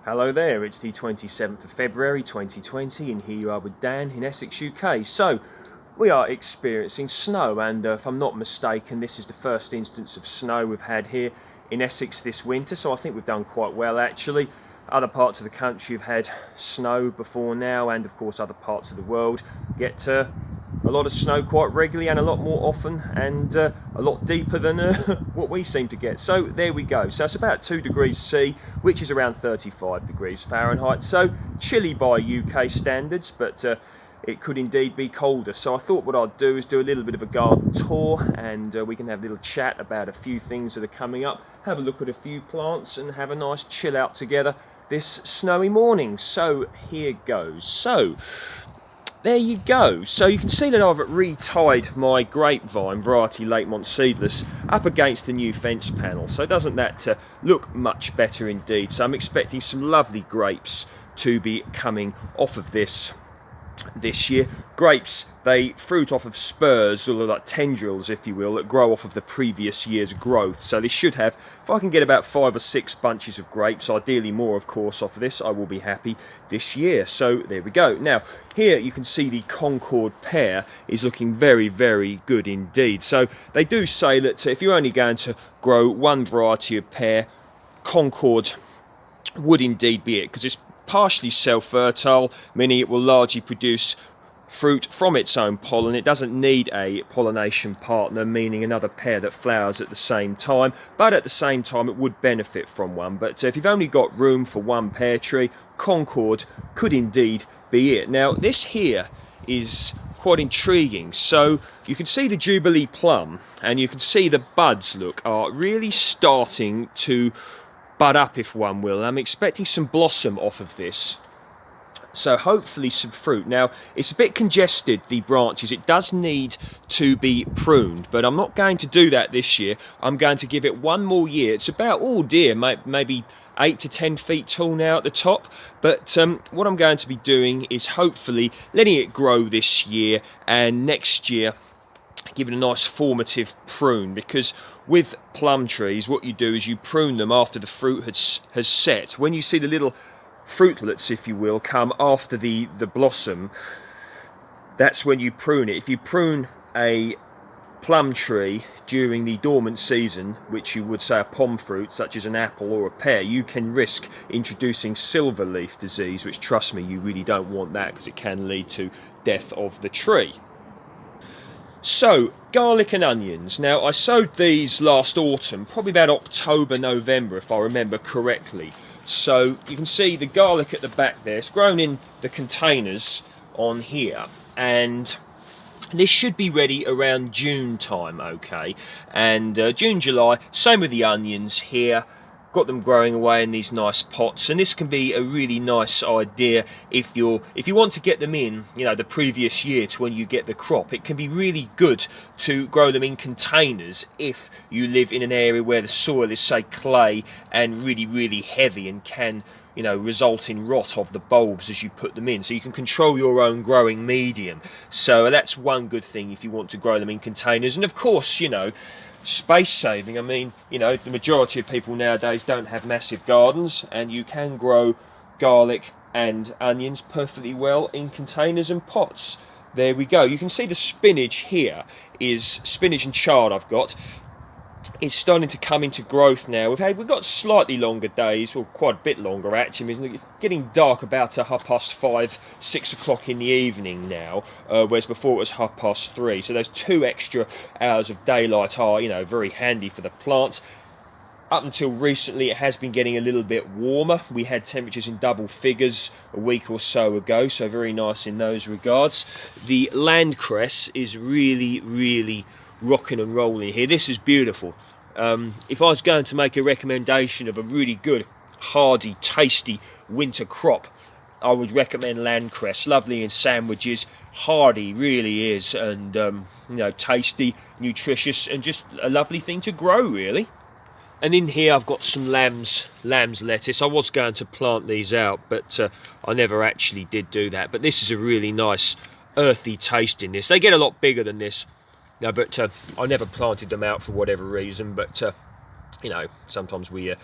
Hello there, it's the 27th of February 2020 and here you are with Dan in Essex, UK. So, we are experiencing snow and if I'm not mistaken this is the first instance of snow we've had here in Essex this winter, so I think we've done quite well actually. Other parts of the country have had snow before now, and of course other parts of the world get a lot of snow quite regularly and a lot more often and a lot deeper than what we seem to get. So there we go. So it's about 2 degrees C, which is around 35 degrees Fahrenheit. So chilly by UK standards, but it could indeed be colder. So I thought what I'd do is do a little bit of a garden tour and we can have a little chat about a few things that are coming up, have a look at a few plants and have a nice chill out together this snowy morning. So here goes. So there you go. So you can see that I've retied my grapevine variety Lakemont Seedless up against the new fence panel. So doesn't that look much better indeed? So I'm expecting some lovely grapes to be coming off of this year. Grapes, they fruit off of spurs, or like tendrils if you will, that grow off of the previous year's growth. So they should have, if I can get about 5 or 6 bunches of grapes, ideally more of course off of this, I will be happy this year. So there we go. Now here you can see the Concord pear is looking very, very good indeed. So they do say that if you're only going to grow one variety of pear, Concord would indeed be it, because it's partially self-fertile, meaning it will largely produce fruit from its own pollen. It doesn't need a pollination partner, meaning another pear that flowers at the same time, but at the same time it would benefit from one. But if you've only got room for one pear tree, Concord could indeed be it. Now this here is quite intriguing. So you can see the Jubilee plum and you can see the buds are really starting to bud up, if one will. I'm expecting some blossom off of this, so hopefully some fruit. Now it's a bit congested, the branches, it does need to be pruned, but I'm not going to do that this year. I'm going to give it one more year. It's about, oh dear, maybe 8 to 10 feet tall now at the top, but what I'm going to be doing is hopefully letting it grow this year and next year give it a nice formative prune, because with plum trees what you do is you prune them after the fruit has set. When you see the little fruitlets, if you will, come after the blossom, that's when you prune it. If you prune a plum tree during the dormant season, which you would say a pom fruit such as an apple or a pear, you can risk introducing silver leaf disease, which, trust me, you really don't want that because it can lead to death of the tree. So, garlic and onions. Now, I sowed these last autumn, probably about October, November, if I remember correctly. So, you can see the garlic at the back there. It's grown in the containers on here. And this should be ready around June time, okay? And June, July, same with the onions here. Got them growing away in these nice pots, and this can be a really nice idea if you want to get them in, you know, the previous year to when you get the crop. It can be really good to grow them in containers if you live in an area where the soil is, say, clay and really, really heavy and can, you know, result in rot of the bulbs as you put them in. So you can control your own growing medium. So that's one good thing if you want to grow them in containers. And of course, you know, space saving. I mean, you know, the majority of people nowadays don't have massive gardens, and you can grow garlic and onions perfectly well in containers and pots. There we go. You can see the spinach here is spinach and chard I've got. It's starting to come into growth now. We've got slightly longer days, or quite a bit longer actually. It's getting dark about 5:30, 6 o'clock in the evening now, whereas before it was 3:30. So those 2 extra hours of daylight are, you know, very handy for the plants. Up until recently it has been getting a little bit warmer. We had temperatures in double figures a week or so ago, so very nice in those regards. The landcress is really, really rocking and rolling here. This is beautiful. If I was going to make a recommendation of a really good, hardy, tasty winter crop, I would recommend landcress. Lovely in sandwiches, hardy really is, and you know, tasty, nutritious, and just a lovely thing to grow really. And in here I've got some lamb's lettuce. I was going to plant these out, but I never actually did do that. But this is a really nice earthy taste in this. They get a lot bigger than this. No, but I never planted them out for whatever reason, but You know, sometimes we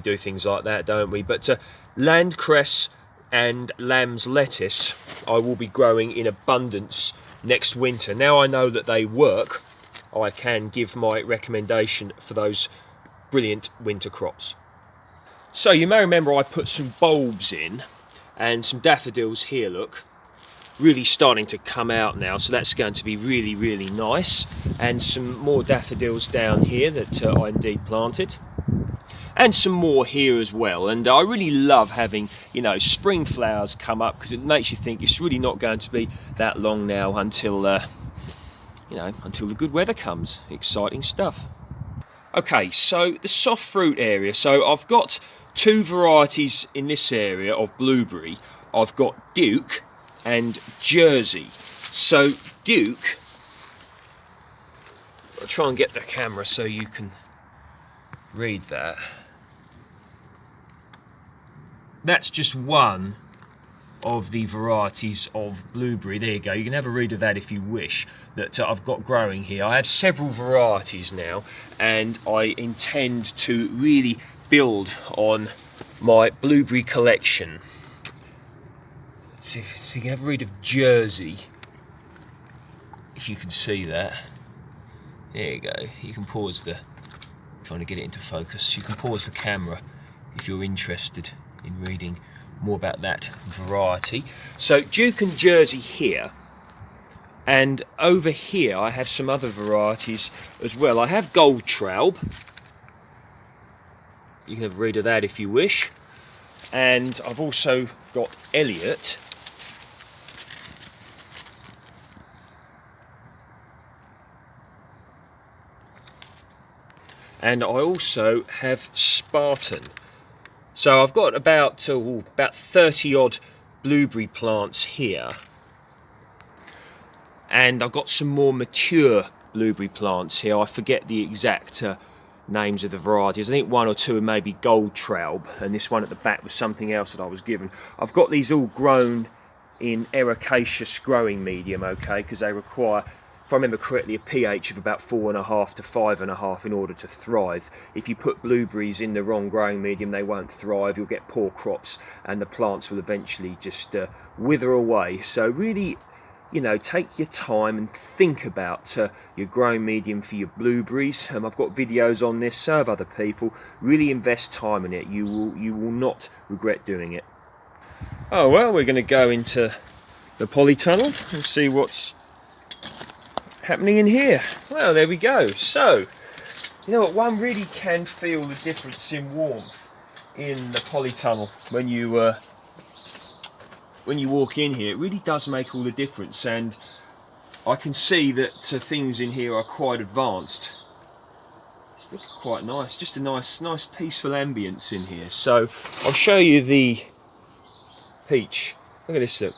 do things like that, don't we? But land cress and lamb's lettuce I will be growing in abundance next winter. Now I know that they work, I can give my recommendation for those brilliant winter crops. So you may remember I put some bulbs in and some daffodils here, look, really starting to come out now, so that's going to be really, really nice. And some more daffodils down here that I indeed planted, and some more here as well. And I really love having, you know, spring flowers come up, because it makes you think it's really not going to be that long now until you know, until the good weather comes. Exciting stuff. Okay, so the soft fruit area, so I've got two varieties in this area of blueberry. I've got Duke and Jersey. So Duke, I'll try and get the camera so you can read that. That's just one of the varieties of blueberry. There you go, you can have a read of that if you wish, that I've got growing here. I have several varieties now, and I intend to really build on my blueberry collection. Let's see if you can have a read of Jersey, if you can see that. There you go, you can pause the, trying to get it into focus, you can pause the camera if you're interested in reading more about that variety. So Duke and Jersey here, and over here I have some other varieties as well. I have Goldtraub, you can have a read of that if you wish, and I've also got Elliot, and I also have Spartan. So I've got about 30 odd blueberry plants here, and I've got some more mature blueberry plants here. I forget the exact names of the varieties. I think one or two are maybe Goldtraub, and this one at the back was something else that I was given. I've got these all grown in ericaceous growing medium, okay, because they require, if I remember correctly, a pH of about 4.5 to 5.5 in order to thrive. If you put blueberries in the wrong growing medium, they won't thrive. You'll get poor crops, and the plants will eventually just wither away. So really, you know, take your time and think about your growing medium for your blueberries. I've got videos on this, so have other people. Really invest time in it. You will not regret doing it. Oh well, we're going to go into the Polytunnel and see what's happening in here. Well, there we go. So, you know what, one really can feel the difference in warmth in the Polytunnel when you walk in here. It really does make all the difference, and I can see that things in here are quite advanced. It's looking quite nice, just a nice peaceful ambience in here. So I'll show you the peach. Look at this, look.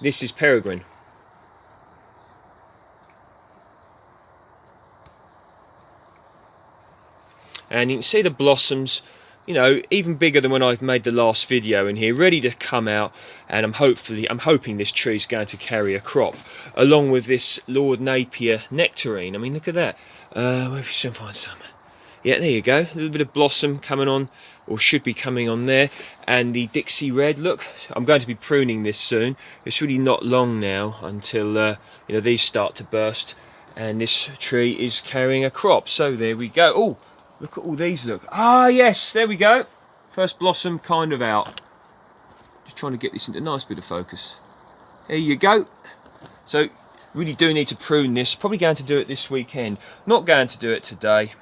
This is peregrine. And you can see the blossoms, you know, even bigger than when I made the last video in here, ready to come out. And I'm hoping this tree is going to carry a crop, along with this Lord Napier nectarine. I mean, look at that. Where if you can find some? Yeah, there you go. A little bit of blossom coming on, or should be coming on there. And the Dixie Red, look, I'm going to be pruning this soon. It's really not long now until you know, these start to burst, and this tree is carrying a crop. So there we go. Oh, look at all these, look. Ah, yes, there we go. First blossom kind of out. Just trying to get this into a nice bit of focus. There you go. So, really do need to prune this. Probably going to do it this weekend. Not going to do it today.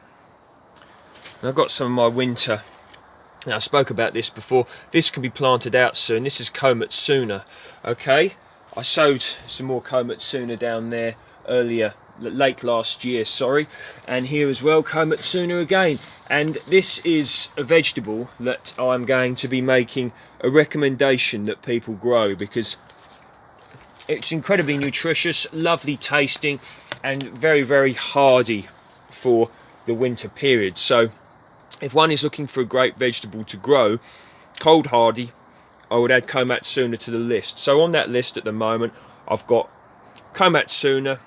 And I've got some of my winter. Now, I spoke about this before. This can be planted out soon. This is Komatsuna. Okay. I sowed some more Komatsuna down there earlier, late last year, sorry, and here as well, Komatsuna again. And this is a vegetable that I'm going to be making a recommendation that people grow, because it's incredibly nutritious, lovely tasting, and very, very hardy for the winter period. So if one is looking for a great vegetable to grow, cold hardy, I would add Komatsuna to the list. So on that list at the moment, I've got Komatsuna,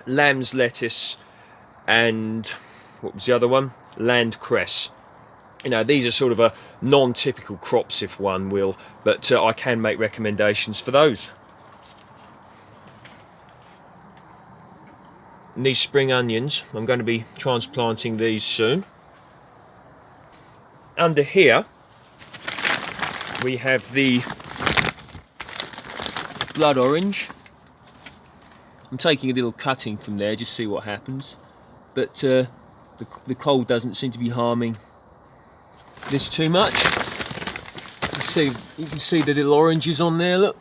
lamb's lettuce, and what was the other one? Land cress. You know, these are sort of a non-typical crops, if one will, but I can make recommendations for those. And these spring onions, I'm going to be transplanting these soon. Under here we have the blood orange. I'm taking a little cutting from there, just see what happens. But the cold doesn't seem to be harming this too much. You can see the little oranges on there, look.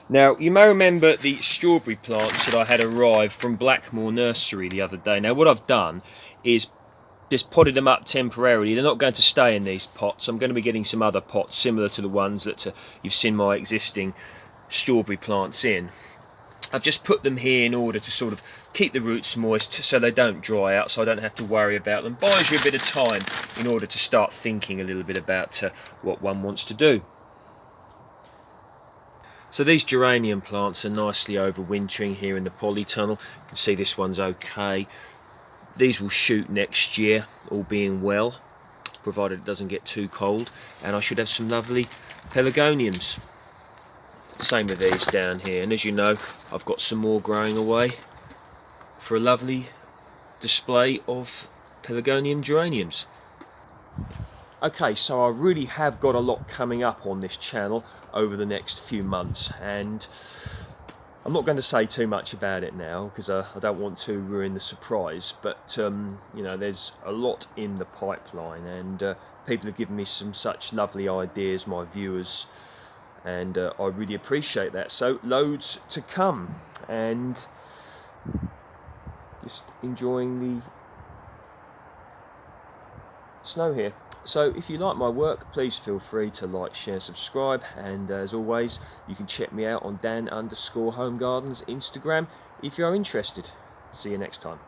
Now, you may remember the strawberry plants that I had arrived from Blackmore Nursery the other day. Now, what I've done is just potted them up temporarily. They're not going to stay in these pots. I'm going to be getting some other pots similar to the ones that you've seen my existing strawberry plants in. I've just put them here in order to sort of keep the roots moist so they don't dry out, so I don't have to worry about them. Buys you a bit of time in order to start thinking a little bit about what one wants to do. So these geranium plants are nicely overwintering here in the polytunnel. You can see this one's okay. These will shoot next year, all being well, provided it doesn't get too cold, and I should have some lovely pelargoniums. Same with these down here, and as you know, I've got some more growing away for a lovely display of pelargonium geraniums. Okay, so I really have got a lot coming up on this channel over the next few months, and I'm not going to say too much about it now because I don't want to ruin the surprise, but you know, there's a lot in the pipeline, and people have given me some such lovely ideas, my viewers, and I really appreciate that. So loads to come, and just enjoying the snow here. So if you like my work, please feel free to like, share, subscribe, and as always, you can check me out on Dan_Home Gardens Instagram if you're interested. See you next time.